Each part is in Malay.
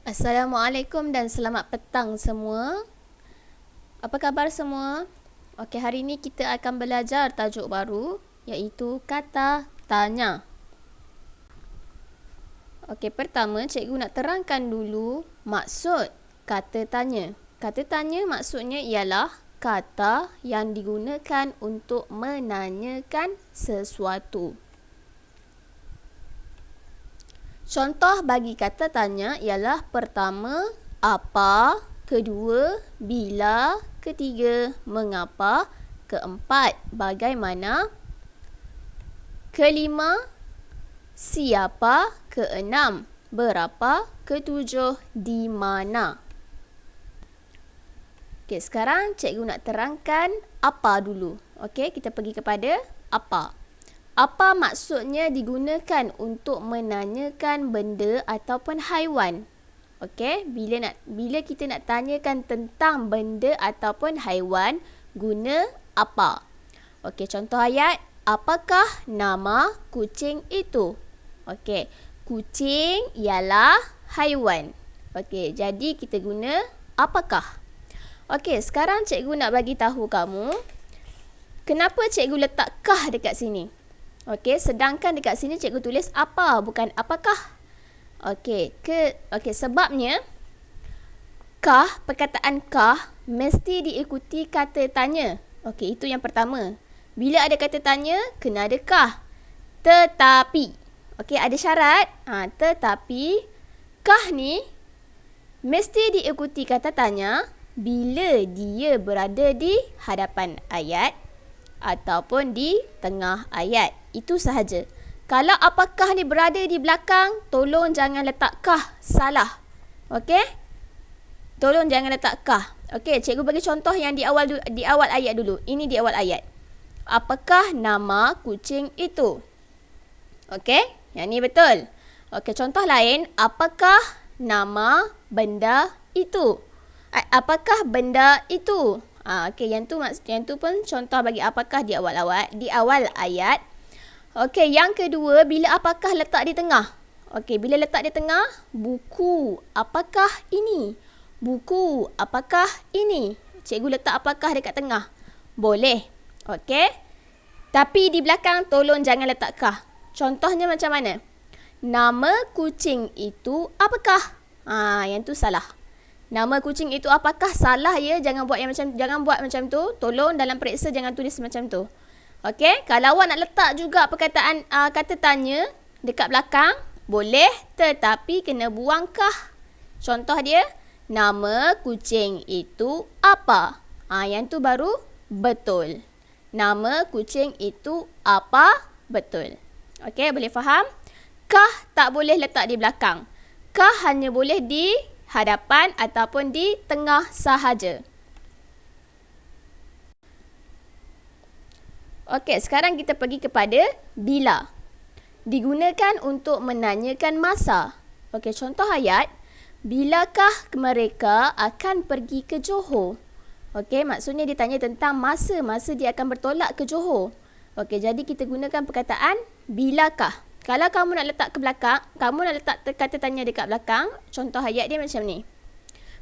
Assalamualaikum dan selamat petang semua. Apa khabar semua? Okey, hari ini kita akan belajar tajuk baru iaitu kata tanya. Okey, pertama cikgu nak terangkan dulu maksud kata tanya. Kata tanya maksudnya ialah kata yang digunakan untuk menanyakan sesuatu. Contoh bagi kata tanya ialah pertama, apa, kedua, bila, ketiga, mengapa, keempat, bagaimana, kelima, siapa, keenam, berapa, ketujuh, di mana. Okey, sekarang cikgu nak terangkan apa dulu. Okey, kita pergi kepada apa. Apa maksudnya digunakan untuk menanyakan benda ataupun haiwan? Okey, bila kita nak tanyakan tentang benda ataupun haiwan, guna apa? Okey, contoh ayat, apakah nama kucing itu? Okey, kucing ialah haiwan. Okey, jadi kita guna apakah? Okey, sekarang cikgu nak bagi tahu kamu kenapa cikgu letak kah dekat sini. Okey, sedangkan dekat sini cikgu tulis apa, bukan apakah. Okey, sebabnya perkataan kah mesti diikuti kata tanya. Okey, itu yang pertama. Bila ada kata tanya, kena ada kah. Tetapi, okey, ada syarat. Tetapi kah ni mesti diikuti kata tanya bila dia berada di hadapan ayat ataupun di tengah ayat. Itu sahaja. Kalau apakah ni berada di belakang, tolong jangan letak kah, salah. Okey? Tolong jangan letak kah. Okey, cikgu bagi contoh yang di awal ayat dulu. Ini di awal ayat. Apakah nama kucing itu? Okey? Yang ni betul. Okey, contoh lain, apakah nama benda itu? Apakah benda itu? Okey, yang tu pun contoh bagi apakah di awal ayat. Okey, yang kedua, bila apakah letak di tengah? Okey, bila letak di tengah, buku apakah ini? Buku apakah ini? Cikgu letak apakah dekat tengah? Boleh. Okey. Tapi di belakang tolong jangan letak kah. Contohnya macam mana? Nama kucing itu apakah? Yang tu salah. Nama kucing itu apakah, salah ya, jangan buat macam tu. Tolong dalam periksa jangan tulis macam tu. Okey, kalau awak nak letak juga perkataan kata tanya dekat belakang, boleh, tetapi kena buang kah. Contoh dia, nama kucing itu apa? Yang tu baru betul. Nama kucing itu apa? Betul. Okey, boleh faham? Kah tak boleh letak di belakang. Kah hanya boleh di hadapan ataupun di tengah sahaja. Okey, sekarang kita pergi kepada bila. Digunakan untuk menanyakan masa. Okey, contoh ayat, bilakah mereka akan pergi ke Johor? Okey, maksudnya dia tanya tentang masa dia akan bertolak ke Johor. Okey, jadi kita gunakan perkataan bilakah. Kalau kamu nak letak ke belakang, kamu nak letak kata tanya dekat belakang, contoh ayat dia macam ni.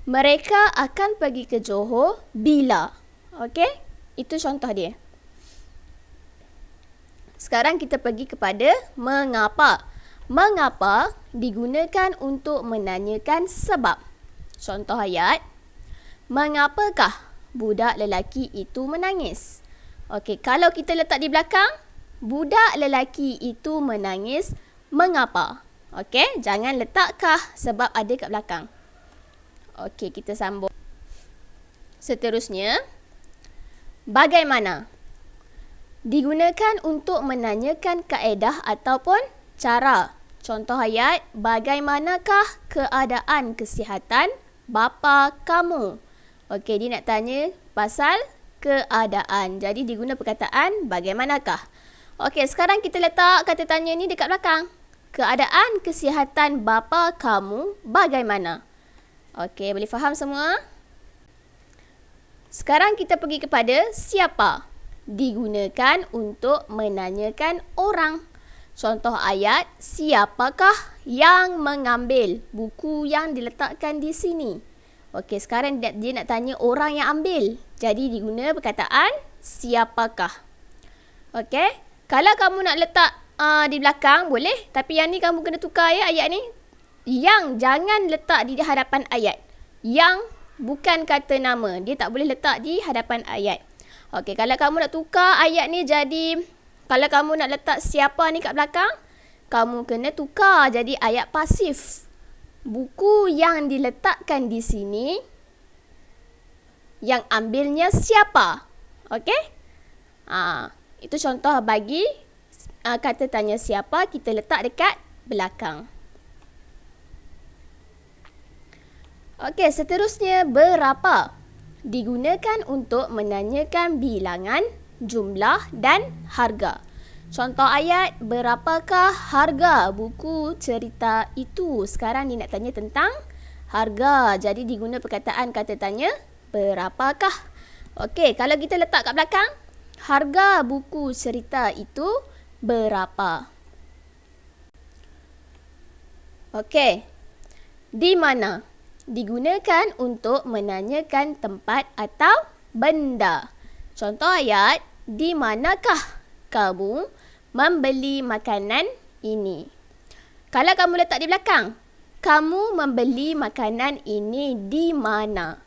Mereka akan pergi ke Johor bila. Okey? Itu contoh dia. Sekarang kita pergi kepada mengapa. Mengapa digunakan untuk menanyakan sebab. Contoh ayat. Mengapakah budak lelaki itu menangis? Okey, kalau kita letak di belakang, budak lelaki itu menangis mengapa? Okey, jangan letak kah sebab ada kat belakang. Okey, kita sambung. Seterusnya, bagaimana? Digunakan untuk menanyakan kaedah ataupun cara. Contoh ayat, bagaimanakah keadaan kesihatan bapa kamu? Okey, dia nak tanya pasal keadaan. Jadi diguna perkataan bagaimanakah. Okey, sekarang kita letak kata tanya ni dekat belakang. Keadaan kesihatan bapa kamu bagaimana? Okey, boleh faham semua? Sekarang kita pergi kepada siapa. Digunakan untuk menanyakan orang. Contoh ayat, siapakah yang mengambil buku yang diletakkan di sini? Okey, sekarang dia nak tanya orang yang ambil. Jadi diguna perkataan siapakah. Okey, kalau kamu nak letak di belakang boleh, tapi yang ni kamu kena tukar ya ayat ni. Yang jangan letak di hadapan ayat. Yang bukan kata nama, dia tak boleh letak di hadapan ayat. Okey, kalau kamu nak tukar ayat ni jadi, kalau kamu nak letak siapa ni kat belakang, kamu kena tukar jadi ayat pasif. Buku yang diletakkan di sini, yang ambilnya siapa? Okey? Itu contoh bagi kata tanya siapa, kita letak dekat belakang. Okey, seterusnya berapa? Digunakan untuk menanyakan bilangan, jumlah dan harga. Contoh ayat, berapakah harga buku cerita itu? Sekarang dia nak tanya tentang harga. Jadi diguna perkataan kata tanya, berapakah? Okey, kalau kita letak kat belakang, harga buku cerita itu berapa? Okey, di mana? Digunakan untuk menanyakan tempat atau benda. Contoh ayat, di manakah kamu membeli makanan ini? Kalau kamu letak di belakang, kamu membeli makanan ini di mana?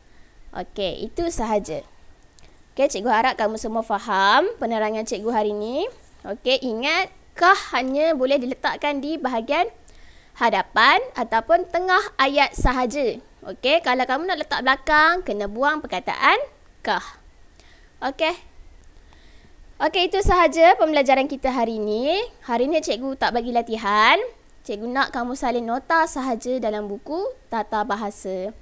Okey, itu sahaja. Okey, cikgu harap kamu semua faham penerangan cikgu hari ini. Okey, ingat, kah hanya boleh diletakkan di bahagian hadapan ataupun tengah ayat sahaja. Okey, kalau kamu nak letak belakang, kena buang perkataan kah. Okey. Okey, itu sahaja pembelajaran kita hari ini. Hari ini cikgu tak bagi latihan. Cikgu nak kamu salin nota sahaja dalam buku tata bahasa.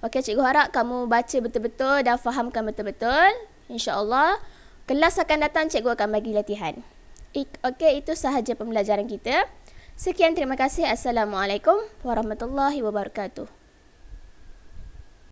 Okey, cikgu harap kamu baca betul-betul dan fahamkan betul-betul. InsyaAllah, kelas akan datang cikgu akan bagi latihan. Okey, itu sahaja pembelajaran kita. Sekian, terima kasih. Assalamualaikum warahmatullahi wabarakatuh.